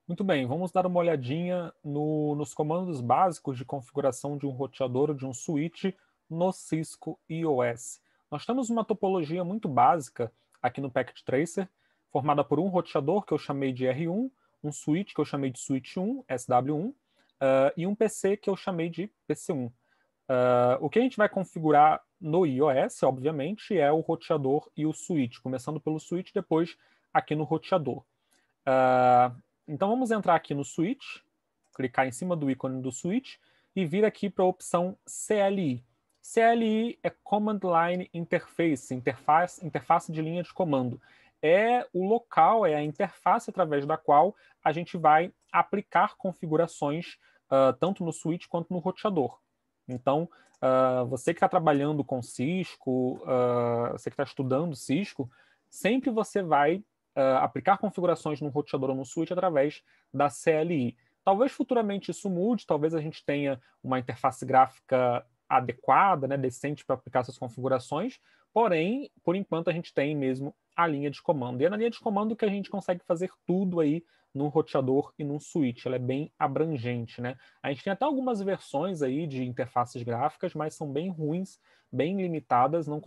Muito bem, vamos dar uma olhadinha nos comandos básicos de configuração de um roteador ou de um switch no Cisco IOS. Nós temos uma topologia muito básica aqui no Packet Tracer, formada por um roteador que eu chamei de R1, um switch que eu chamei de switch 1, SW1, e um PC que eu chamei de PC1. O que a gente vai configurar no iOS, obviamente, é o roteador e o switch, começando pelo switch, depois aqui no roteador. Então vamos entrar aqui no switch, clicar em cima do ícone do switch e vir aqui para a opção CLI. CLI é Command Line Interface, interface de linha de comando. É o local, é a interface através da qual a gente vai aplicar configurações tanto no switch quanto no roteador. Então, você que está trabalhando com Cisco, você que está estudando Cisco, sempre você vai aplicar configurações no roteador ou no switch através da CLI. Talvez futuramente isso mude, talvez a gente tenha uma interface gráfica adequada, né, decente para aplicar essas configurações, porém, por enquanto a gente tem mesmo a linha de comando. E é na linha de comando que a gente consegue fazer tudo aí num roteador e num switch. Ela é bem abrangente, né? A gente tem até algumas versões aí de interfaces gráficas, mas são bem ruins, bem limitadas, não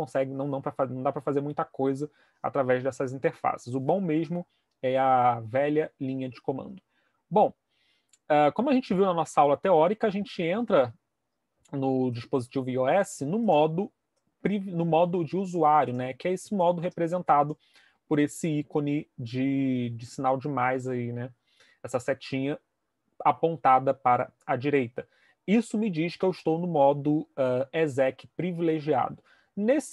dá para fazer muita coisa através dessas interfaces. O bom mesmo é a velha linha de comando. Bom, como a gente viu na nossa aula teórica, a gente entra no dispositivo iOS no modo de usuário, né? Que é esse modo representado por esse ícone de sinal de mais aí, né? Essa setinha apontada para a direita. Isso me diz que eu estou no modo exec privilegiado.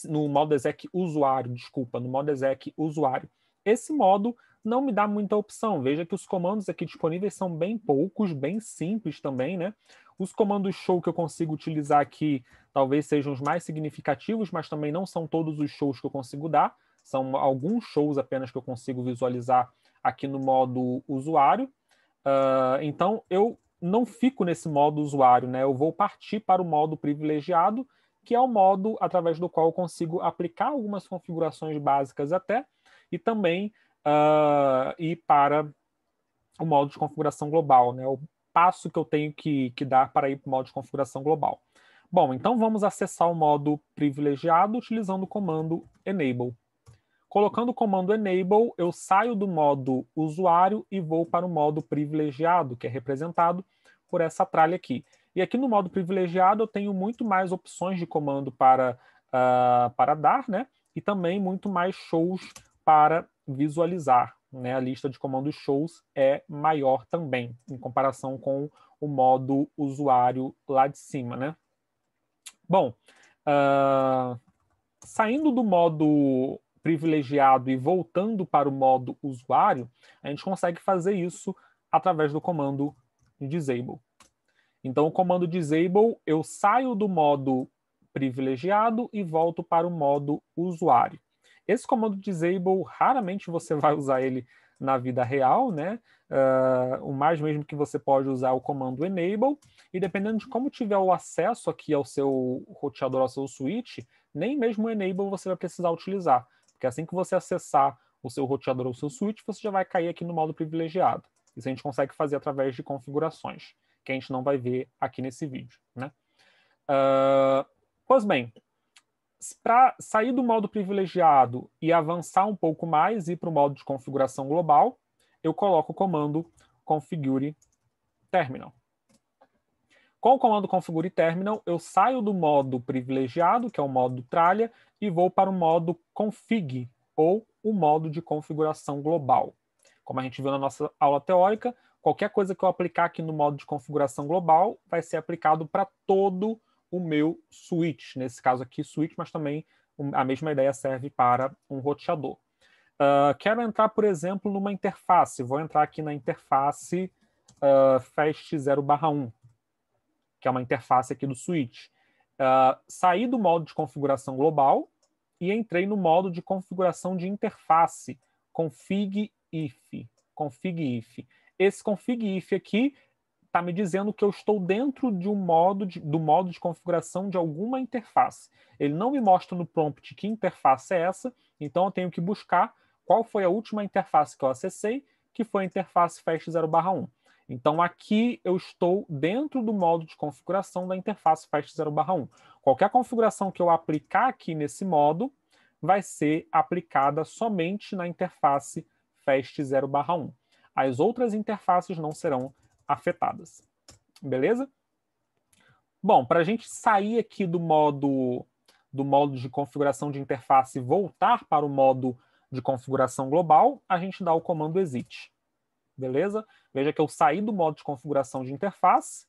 No modo exec usuário, desculpa, no modo exec usuário. Esse modo não me dá muita opção. Veja que os comandos aqui disponíveis são bem poucos, bem simples também, né? Os comandos show que eu consigo utilizar aqui talvez sejam os mais significativos, mas também não são todos os shows que eu consigo dar. São alguns shows apenas que eu consigo visualizar aqui no modo usuário. Então, eu não fico nesse modo usuário, né? Eu vou partir para o modo privilegiado, que é o modo através do qual eu consigo aplicar algumas configurações básicas até, e também ir para o modo de configuração global, né? O passo que eu tenho que dar para ir para o modo de configuração global. Bom, então vamos acessar o modo privilegiado utilizando o comando enable. Colocando o comando enable, eu saio do modo usuário e vou para o modo privilegiado, que é representado por essa tralha aqui. E aqui no modo privilegiado eu tenho muito mais opções de comando para dar, né? E também muito mais shows para visualizar, né? A lista de comandos shows é maior também, em comparação com o modo usuário lá de cima, né? Bom, saindo do modo privilegiado e voltando para o modo usuário, a gente consegue fazer isso através do comando disable. Então, o comando disable, eu saio do modo privilegiado e volto para o modo usuário. Esse comando disable, raramente você vai usar ele na vida real, né? O mais mesmo que você pode usar é o comando enable, e dependendo de como tiver o acesso aqui ao seu roteador, ao seu switch, nem mesmo o enable você vai precisar utilizar, porque assim que você acessar o seu roteador ou o seu switch, você já vai cair aqui no modo privilegiado. Isso a gente consegue fazer através de configurações, que a gente não vai ver aqui nesse vídeo, né? Pois bem, para sair do modo privilegiado e avançar um pouco mais e ir para o modo de configuração global, eu coloco o comando configure terminal. Com o comando configure terminal, eu saio do modo privilegiado, que é o modo tralha, e vou para o modo config, ou o modo de configuração global. Como a gente viu na nossa aula teórica, qualquer coisa que eu aplicar aqui no modo de configuração global vai ser aplicado para todo o meu switch. Nesse caso aqui, switch, mas também a mesma ideia serve para um roteador. Quero entrar, por exemplo, numa interface. Vou entrar aqui na interface FAST 0/1, que é uma interface aqui do switch. Saí do modo de configuração global e entrei no modo de configuração de interface, config if. Esse config if aqui está me dizendo que eu estou dentro de do modo de configuração de alguma interface. Ele não me mostra no prompt que interface é essa, então eu tenho que buscar qual foi a última interface que eu acessei, que foi a interface FAST 0/1. Então, aqui eu estou dentro do modo de configuração da interface FAST 0/1. Qualquer configuração que eu aplicar aqui nesse modo vai ser aplicada somente na interface FAST 0/1. As outras interfaces não serão afetadas. Beleza? Bom, para a gente sair aqui do modo de configuração de interface e voltar para o modo de configuração global, a gente dá o comando exit. Beleza? Veja que eu saí do modo de configuração de interface,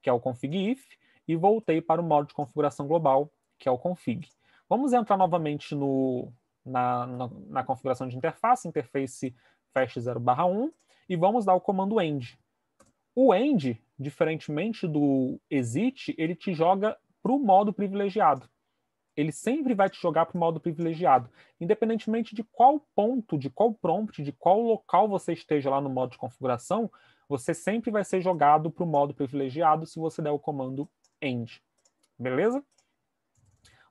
que é o config if, e voltei para o modo de configuração global, que é o config. Vamos entrar novamente na configuração de interface, interface FAST 0/1, e vamos dar o comando end. O end, diferentemente do exit, ele te joga para o modo privilegiado. Ele sempre vai te jogar para o modo privilegiado, independentemente de qual ponto, de qual prompt, de qual local você esteja lá no modo de configuração, você sempre vai ser jogado para o modo privilegiado se você der o comando end. Beleza?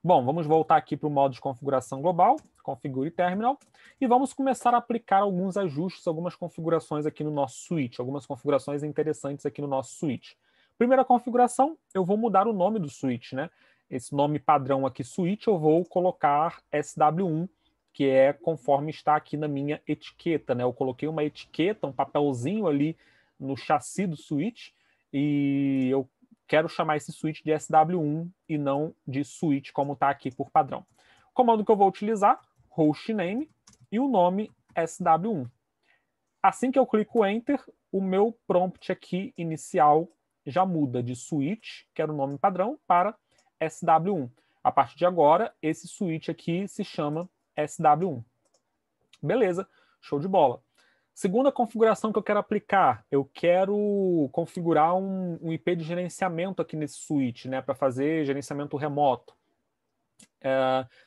Bom, vamos voltar aqui para o modo de configuração global, configure terminal, e vamos começar a aplicar alguns ajustes, algumas configurações aqui no nosso switch, algumas configurações interessantes aqui no nosso switch. Primeira configuração, eu vou mudar o nome do switch, né? Esse nome padrão aqui, switch, eu vou colocar SW1, que é conforme está aqui na minha etiqueta, né? Eu coloquei uma etiqueta, um papelzinho ali no chassi do switch, e eu quero chamar esse switch de SW1 e não de switch como está aqui por padrão. O comando que eu vou utilizar, hostname, e o nome SW1. Assim que eu clico Enter, o meu prompt aqui inicial já muda de switch, que era o nome padrão, para SW1. A partir de agora, esse switch aqui se chama SW1. Beleza, show de bola. Segunda configuração que eu quero aplicar, eu quero configurar um IP de gerenciamento aqui nesse switch, né, para fazer gerenciamento remoto.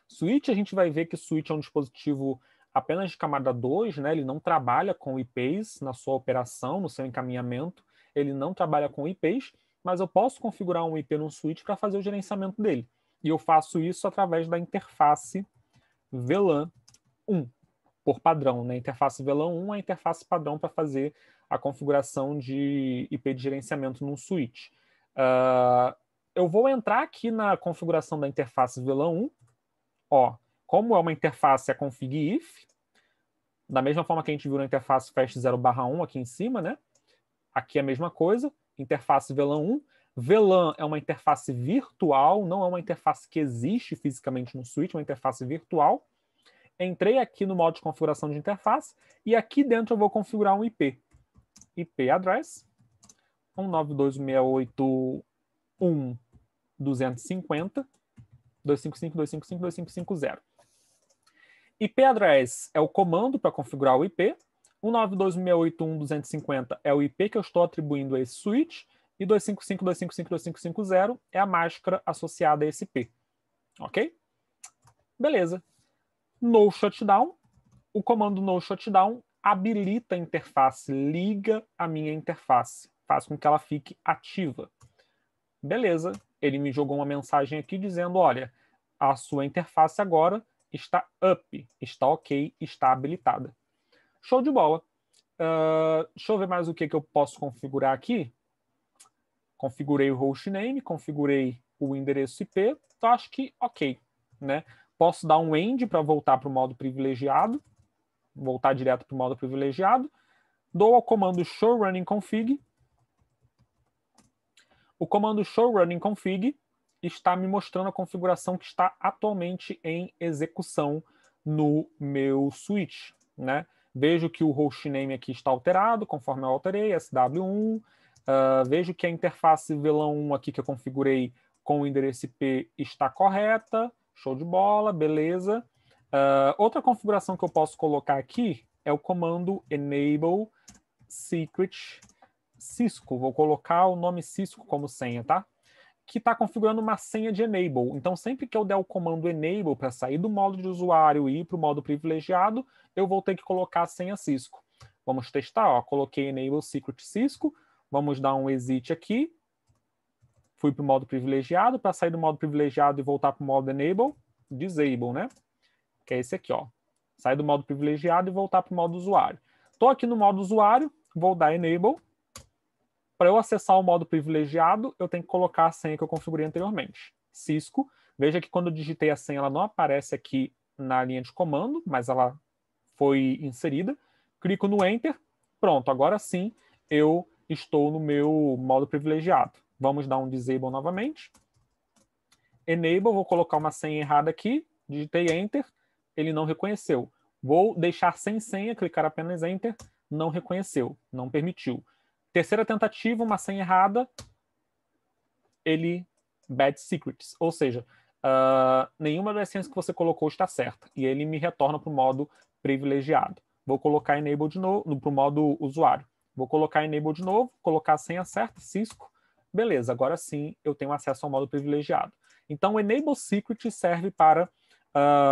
Switch, a gente vai ver que switch é um dispositivo apenas de camada 2, né, ele não trabalha com IPs na sua operação, no seu encaminhamento, ele não trabalha com IPs, mas eu posso configurar um IP no switch para fazer o gerenciamento dele. E eu faço isso através da interface VLAN 1. Por padrão, né? Interface VLAN 1 é a interface padrão para fazer a configuração de IP de gerenciamento num switch. Eu vou entrar aqui na configuração da interface VLAN 1. Ó, como é uma interface, é config if, da mesma forma que a gente viu na interface FAST 0/1 aqui em cima, né? Aqui é a mesma coisa, interface VLAN 1. VLAN é uma interface virtual, não é uma interface que existe fisicamente no switch, é uma interface virtual. Entrei aqui no modo de configuração de interface e aqui dentro eu vou configurar um IP. IP address 192.168.250.255.255.255.0. IP address é o comando para configurar o IP. 192.168.1.250 é o IP que eu estou atribuindo a esse switch. E 255.255.255.0 é a máscara associada a esse IP. Ok? Beleza. No shutdown, o comando no shutdown habilita a interface, liga a minha interface, faz com que ela fique ativa. Beleza, ele me jogou uma mensagem aqui dizendo, olha, a sua interface agora está up, está ok, está habilitada. Show de bola. Deixa eu ver mais o que eu posso configurar aqui. Configurei o hostname, configurei o endereço IP, então acho que ok, né? Posso dar um end para voltar para o modo privilegiado, voltar direto para o modo privilegiado. Dou ao comando show running config. O comando show running config está me mostrando a configuração que está atualmente em execução no meu switch, né? Vejo que o hostname aqui está alterado, conforme eu alterei, SW1. Vejo que a interface VLAN 1 aqui que eu configurei com o endereço IP está correta. Show de bola, beleza. Outra configuração que eu posso colocar aqui é o comando enable secret Cisco. Vou colocar o nome Cisco como senha, tá? Que está configurando uma senha de enable. Então, sempre que eu der o comando enable para sair do modo de usuário e ir para o modo privilegiado, eu vou ter que colocar a senha Cisco. Vamos testar, ó. Coloquei enable secret Cisco. Vamos dar um exit aqui. Fui para o modo privilegiado. Para sair do modo privilegiado e voltar para o modo enable, disable, né? Que é esse aqui, ó. Sair do modo privilegiado e voltar para o modo usuário. Estou aqui no modo usuário, vou dar Enable. Para eu acessar o modo privilegiado, eu tenho que colocar a senha que eu configurei anteriormente. Cisco. Veja que quando eu digitei a senha, ela não aparece aqui na linha de comando, mas ela foi inserida. Clico no Enter. Pronto, agora sim eu estou no meu modo privilegiado. Vamos dar um Disable novamente. Enable, vou colocar uma senha errada aqui. Digitei Enter, ele não reconheceu. Vou deixar sem senha, clicar apenas Enter, não reconheceu, não permitiu. Terceira tentativa, uma senha errada, ele bad secrets, ou seja, nenhuma das senhas que você colocou está certa, e ele me retorna para o modo privilegiado. Vou colocar enable de novo, para o modo usuário. Vou colocar enable de novo, colocar a senha certa, Cisco, beleza, agora sim eu tenho acesso ao modo privilegiado. Então o enable secret serve para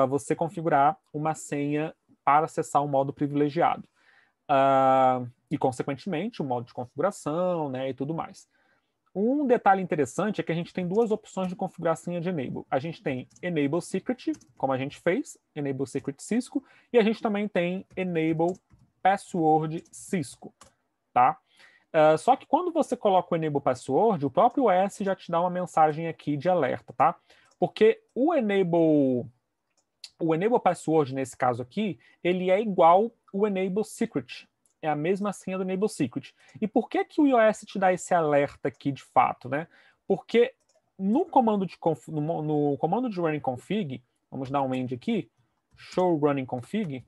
você configurar uma senha para acessar o modo privilegiado. E, consequentemente, o modo de configuração, né, e tudo mais. Um detalhe interessante é que a gente tem duas opções de configurar a senha de Enable. A gente tem Enable Secret, como a gente fez, Enable Secret Cisco, e a gente também tem Enable Password Cisco, tá? Só que quando você coloca o Enable Password, o próprio OS já te dá uma mensagem aqui de alerta, tá? Porque o Enable Password, nesse caso aqui, ele é igual o Enable Secret. É a mesma senha do Enable Secret. E por que que o iOS te dá esse alerta aqui de fato, né? Porque no comando de running config, vamos dar um end aqui, show running config,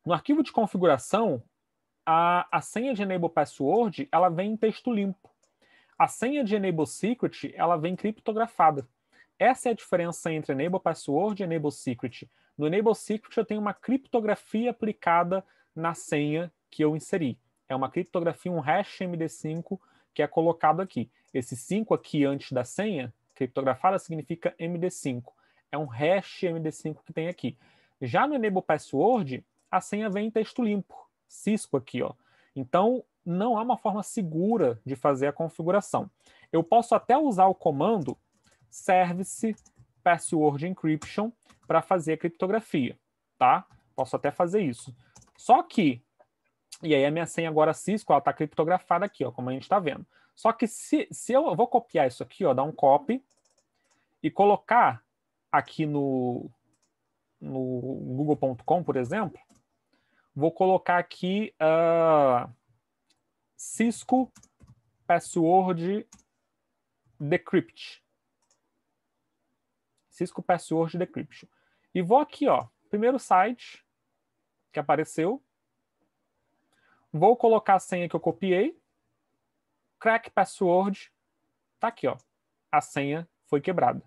no arquivo de configuração, a senha de Enable Password, ela vem em texto limpo. A senha de Enable Secret, ela vem criptografada. Essa é a diferença entre Enable Password e Enable Secret. No Enable Secret eu tenho uma criptografia aplicada na senha que eu inseri. É uma criptografia, um hash MD5 que é colocado aqui. Esse 5 aqui antes da senha, criptografada, significa MD5. É um hash MD5 que tem aqui. Já no Enable Password, a senha vem em texto limpo. Cisco aqui, ó. Então, não há uma forma segura de fazer a configuração. Eu posso até usar o comando Service Password Encryption para fazer a criptografia, tá? Posso até fazer isso. Só que, e aí a minha senha agora Cisco, ela está criptografada aqui, ó, como a gente está vendo. Só que se eu vou copiar isso aqui, ó, dar um copy e colocar aqui no google.com, por exemplo, vou colocar aqui Cisco Password Decrypt. Cisco Password Decryption. E vou aqui, ó, primeiro site que apareceu. Vou colocar a senha que eu copiei. Crack Password. Tá aqui, ó. A senha foi quebrada.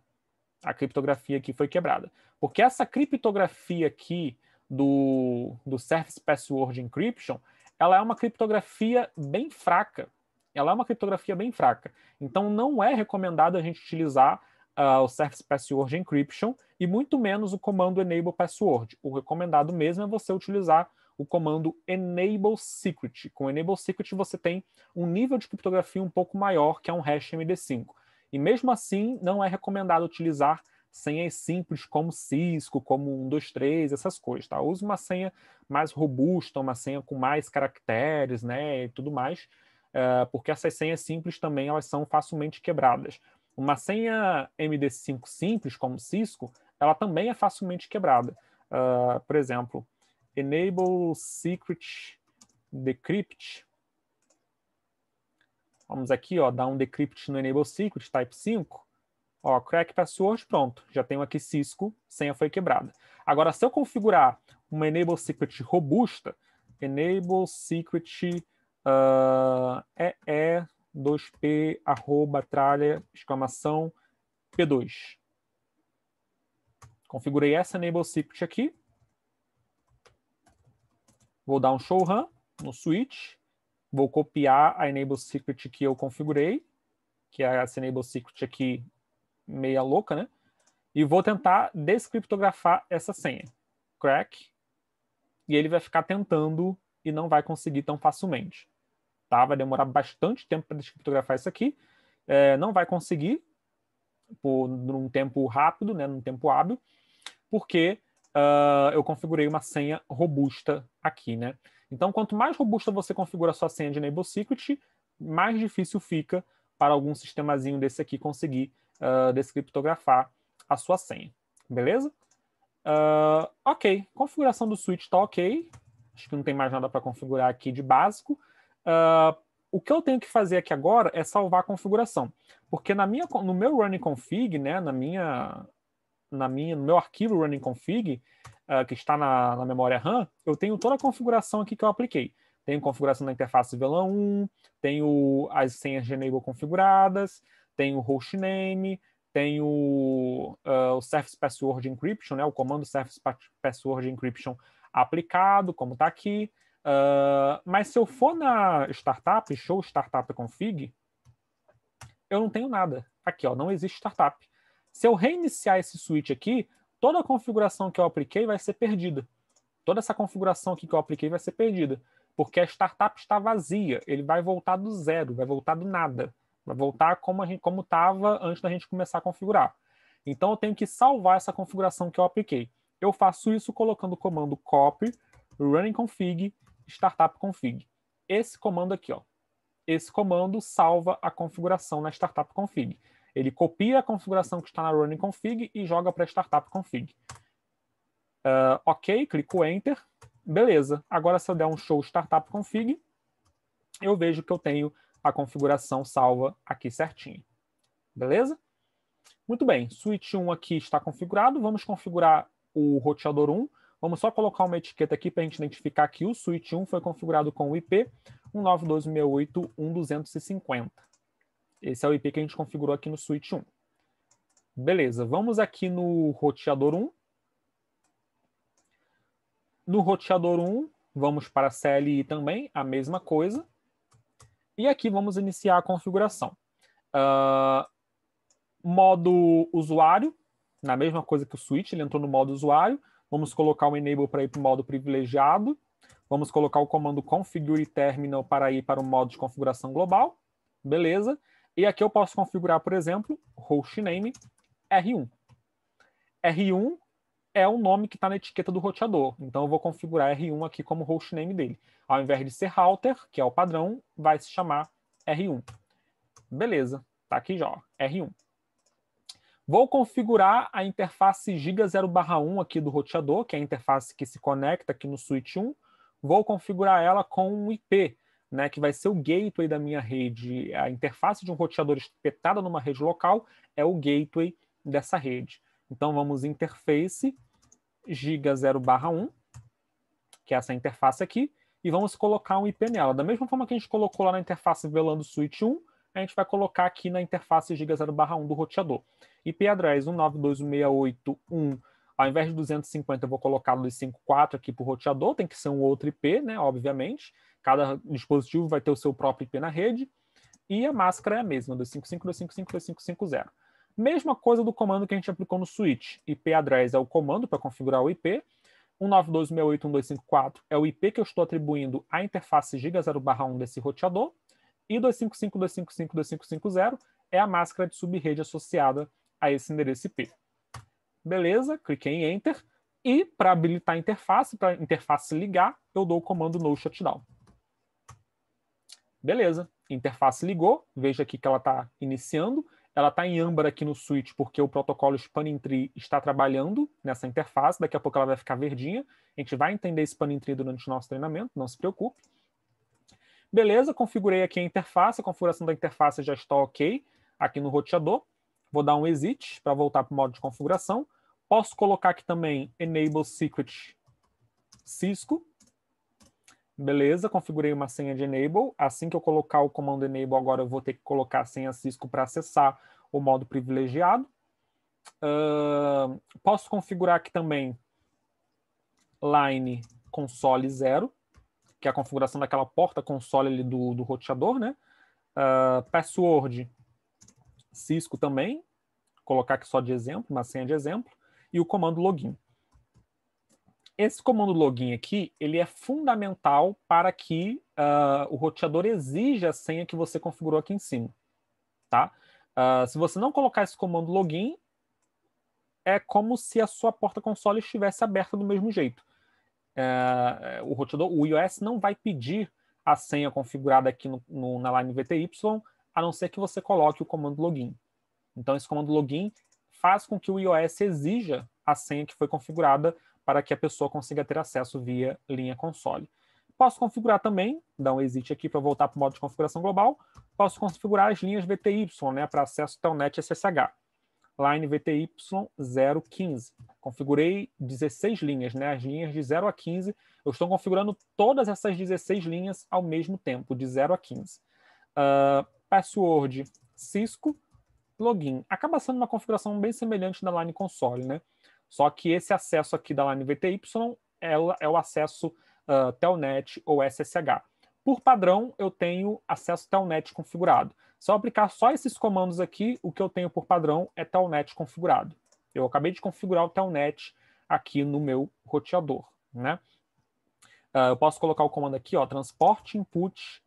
A criptografia aqui foi quebrada. Porque essa criptografia aqui do Service Password Encryption, ela é uma criptografia bem fraca. Ela é uma criptografia bem fraca. Então não é recomendado a gente utilizar o Service Password Encryption e muito menos o comando Enable Password. O recomendado mesmo é você utilizar o comando Enable Secret. Com Enable Secret você tem um nível de criptografia um pouco maior, que é um hash MD5. E mesmo assim, não é recomendado utilizar senhas simples como Cisco, como 123, essas coisas, tá? Use uma senha mais robusta, uma senha com mais caracteres, né, e tudo mais, porque essas senhas simples também elas são facilmente quebradas. Uma senha MD5 simples, como Cisco, ela também é facilmente quebrada. Por exemplo, Enable Secret Decrypt. Vamos aqui, ó, dar um decrypt no Enable Secret, type 5. Ó, crack password, pronto. Já tenho aqui Cisco, senha foi quebrada. Agora, se eu configurar uma Enable Secret robusta, Enable Secret 2p, tralha, exclamação, P2. Configurei essa Enable Secret aqui. Vou dar um show run no switch. Vou copiar a Enable Secret que eu configurei, que é essa Enable Secret aqui meia louca, né? E vou tentar descriptografar essa senha. Crack. E ele vai ficar tentando e não vai conseguir tão facilmente. Tá? Vai demorar bastante tempo para descriptografar isso aqui. Não vai conseguir num tempo rápido, né? Num tempo hábil, porque eu configurei uma senha robusta aqui, né? Então, quanto mais robusta você configura a sua senha de Enable Secret, mais difícil fica para algum sistemazinho desse aqui conseguir descriptografar a sua senha. Beleza? Ok, configuração do switch está ok. Acho que não tem mais nada para configurar aqui de básico. O que eu tenho que fazer aqui agora é salvar a configuração. Porque no meu running config, né, no meu arquivo running config, que está na memória RAM, eu tenho toda a configuração aqui que eu apliquei. Tenho configuração da interface VLAN 1, tenho as senhas de enable configuradas, tenho o hostname, tenho o Surface Password Encryption, né, o comando Surface Password Encryption aplicado, como está aqui. Mas se eu for na startup, show startup config, eu não tenho nada. Aqui, ó, não existe startup. Se eu reiniciar esse switch aqui, toda a configuração que eu apliquei vai ser perdida. Toda essa configuração aqui que eu apliquei vai ser perdida, porque a startup está vazia. Ele vai voltar do zero, vai voltar do nada. Vai voltar como estava antes da gente começar a configurar. Então eu tenho que salvar essa configuração que eu apliquei. Eu faço isso colocando o comando copy running config startup config. Esse comando aqui, ó. Esse comando salva a configuração na startup config. Ele copia a configuração que está na running config e joga para a startup config. Ok, clico Enter. Beleza. Agora, se eu der um show startup config, eu vejo que eu tenho a configuração salva aqui certinho. Beleza? Muito bem. Switch 1 aqui está configurado. Vamos configurar o roteador 1. Vamos só colocar uma etiqueta aqui para a gente identificar que o switch 1 foi configurado com o IP 192.168.1.250. Esse é o IP que a gente configurou aqui no switch 1. Beleza, vamos aqui no roteador 1. No roteador 1, vamos para a CLI também, a mesma coisa. E aqui vamos iniciar a configuração. Modo usuário, na mesma coisa que o switch, ele entrou no modo usuário. Vamos colocar o enable para ir para o modo privilegiado. Vamos colocar o comando configure terminal para ir para o modo de configuração global. Beleza. E aqui eu posso configurar, por exemplo, hostname R1. R1 é o nome que está na etiqueta do roteador. Então eu vou configurar R1 aqui como hostname dele. Ao invés de ser router, que é o padrão, vai se chamar R1. Beleza. Tá aqui já, ó, R1. Vou configurar a interface giga 0/1 aqui do roteador, que é a interface que se conecta aqui no switch 1. Vou configurar ela com um IP, né, que vai ser o gateway da minha rede. A interface de um roteador espetada numa rede local é o gateway dessa rede. Então vamos interface giga 0/1, que é essa interface aqui, e vamos colocar um IP nela. Da mesma forma que a gente colocou lá na interface VLAN do switch 1, a gente vai colocar aqui na interface giga 0/1 do roteador. IP address 192.168.1, ao invés de 250 eu vou colocar 254 aqui para o roteador, tem que ser um outro IP, né, obviamente. Cada dispositivo vai ter o seu próprio IP na rede. E a máscara é a mesma, 255.255.255.0. Mesma coisa do comando que a gente aplicou no switch. IP address é o comando para configurar o IP. 192.168.1.254 é o IP que eu estou atribuindo à interface giga 0/1 desse roteador. E 255.255.255.0 é a máscara de subrede associada a esse endereço IP. Beleza, cliquei em Enter. E para habilitar a interface, para a interface ligar, eu dou o comando no shutdown. Beleza, interface ligou, veja aqui que ela está iniciando. Ela está em âmbar aqui no switch porque o protocolo Spanning Tree está trabalhando nessa interface. Daqui a pouco ela vai ficar verdinha. A gente vai entender Spanning Tree durante o nosso treinamento, não se preocupe. Beleza, configurei aqui a interface. A configuração da interface já está ok aqui no roteador. Vou dar um exit para voltar para o modo de configuração. Posso colocar aqui também Enable Secret Cisco. Beleza, configurei uma senha de Enable. Assim que eu colocar o comando Enable, agora eu vou ter que colocar a senha Cisco para acessar o modo privilegiado. Posso configurar aqui também Line Console 0, que é a configuração daquela porta console ali do roteador, né? Password Cisco também, colocar aqui só de exemplo, uma senha de exemplo, e o comando login. Esse comando login aqui, ele é fundamental para que o roteador exija a senha que você configurou aqui em cima. Tá? Se você não colocar esse comando login, é como se a sua porta console estivesse aberta do mesmo jeito. O roteador, o iOS não vai pedir a senha configurada aqui na line VTY, a não ser que você coloque o comando login. Então, esse comando login faz com que o iOS exija a senha que foi configurada para que a pessoa consiga ter acesso via linha console. Posso configurar também, dar um exit aqui para voltar para o modo de configuração global, posso configurar as linhas VTY, né, para acesso Telnet SSH. Line VTY 015. Configurei 16 linhas, né, as linhas de 0 a 15. Eu estou configurando todas essas 16 linhas ao mesmo tempo, de 0 a 15. Password Cisco, login. Acaba sendo uma configuração bem semelhante da Line Console, né? Só que esse acesso aqui da Line VTY é o acesso Telnet ou SSH. Por padrão, eu tenho acesso Telnet configurado. Se eu aplicar só esses comandos aqui, o que eu tenho por padrão é Telnet configurado. Eu acabei de configurar o Telnet aqui no meu roteador, né? Eu posso colocar o comando aqui, ó, transporte input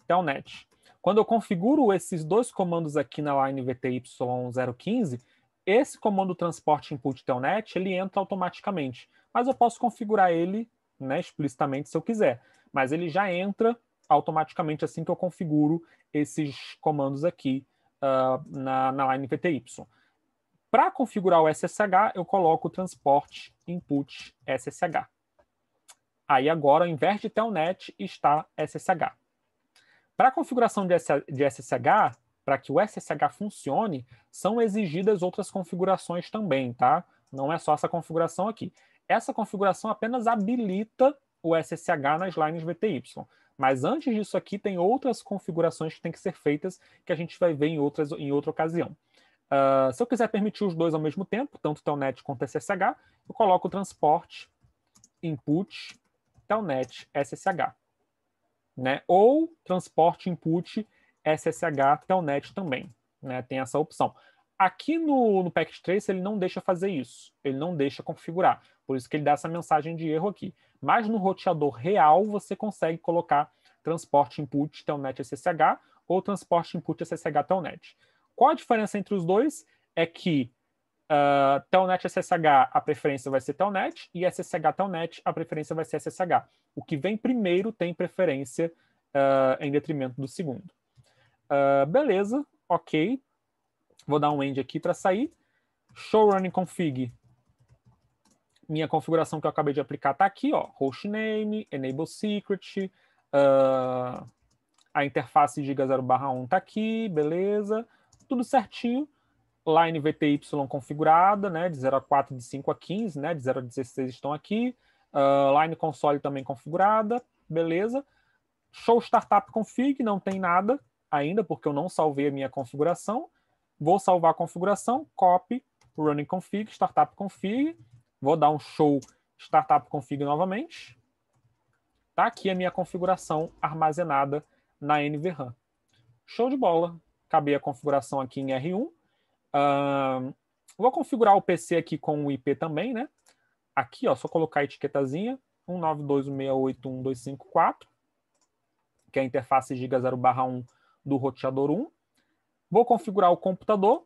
Telnet. Quando eu configuro esses dois comandos aqui na line VTY 015, esse comando transporte input telnet, ele entra automaticamente. Mas eu posso configurar ele, né, explicitamente se eu quiser. Mas ele já entra automaticamente assim que eu configuro esses comandos aqui na line VTY. Para configurar o SSH, eu coloco o transporte input SSH. Aí agora, ao invés de telnet, está SSH. Para a configuração de SSH, para que o SSH funcione, são exigidas outras configurações também, tá? Não é só essa configuração aqui. Essa configuração apenas habilita o SSH nas lines VTY. Mas antes disso aqui, tem outras configurações que têm que ser feitas, que a gente vai ver em outra ocasião. Se eu quiser permitir os dois ao mesmo tempo, tanto Telnet quanto SSH, eu coloco o transporte input Telnet SSH. Né? Ou transporte input SSH Telnet também, né? Tem essa opção. Aqui no Packet Tracer ele não deixa fazer isso, ele não deixa configurar, por isso que ele dá essa mensagem de erro aqui. Mas no roteador real você consegue colocar transporte input Telnet SSH ou transporte input SSH Telnet. Qual a diferença entre os dois? É que Telnet SSH a preferência vai ser Telnet e SSH Telnet a preferência vai ser SSH. O que vem primeiro tem preferência em detrimento do segundo. Beleza, ok. Vou dar um end aqui para sair. Show running config. Minha configuração que eu acabei de aplicar está aqui, ó. Hostname, enable secret, a interface giga0/1 está aqui, beleza. Tudo certinho. Line VTY configurada, né, de 0 a 4, de 5 a 15, né, de 0 a 16 estão aqui. Line console também configurada, beleza. Show startup config, não tem nada ainda, porque eu não salvei a minha configuração. Vou salvar a configuração, copy, running config, startup config. Vou dar um show startup config novamente. Tá aqui a minha configuração armazenada na NVRAM. Show de bola. Acabei a configuração aqui em R1. Vou configurar o PC aqui com o IP também, né? Aqui, ó, só colocar a etiquetazinha 192.168.1.254, que é a interface giga0/1 do roteador 1. Vou configurar o computador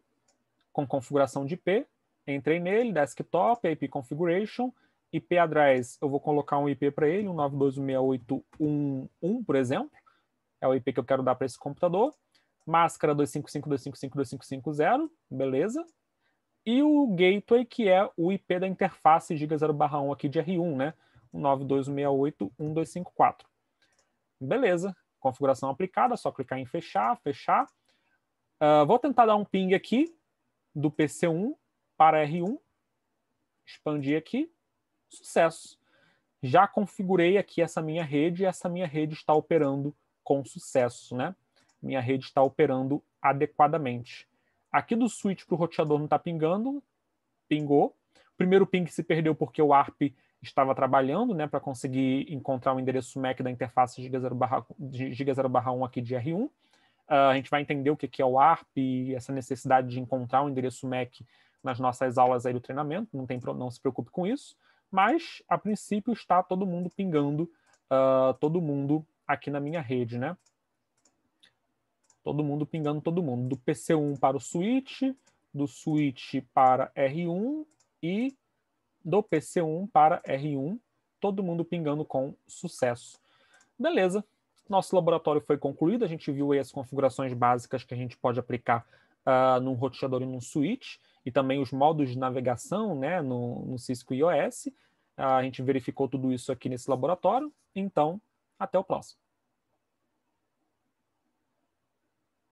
com configuração de IP. Entrei nele, desktop, IP configuration, IP address, eu vou colocar um IP para ele, 192.168.1.1, por exemplo. É o IP que eu quero dar para esse computador. Máscara 255.255.255.0, beleza. E o gateway, que é o IP da interface giga0/1 aqui de R1, né? 192.168.1.254. Beleza. Configuração aplicada, só clicar em fechar, fechar. Vou tentar dar um ping aqui do PC1 para R1. Expandir aqui. Sucesso. Já configurei aqui essa minha rede e essa minha rede está operando com sucesso, né? Minha rede está operando adequadamente. Aqui do switch para o roteador não está pingando, pingou. O primeiro ping se perdeu porque o ARP estava trabalhando, né, para conseguir encontrar o endereço MAC da interface giga0/1 aqui de R1. A gente vai entender o que é o ARP e essa necessidade de encontrar o endereço MAC nas nossas aulas aí do treinamento, não se preocupe com isso, mas a princípio está todo mundo pingando, todo mundo aqui na minha rede, né? Todo mundo pingando todo mundo, do PC1 para o switch, do switch para R1 e do PC1 para R1, todo mundo pingando com sucesso. Beleza, nosso laboratório foi concluído, a gente viu aí as configurações básicas que a gente pode aplicar num roteador e num switch, e também os modos de navegação, né, no Cisco iOS. A gente verificou tudo isso aqui nesse laboratório, então até o próximo.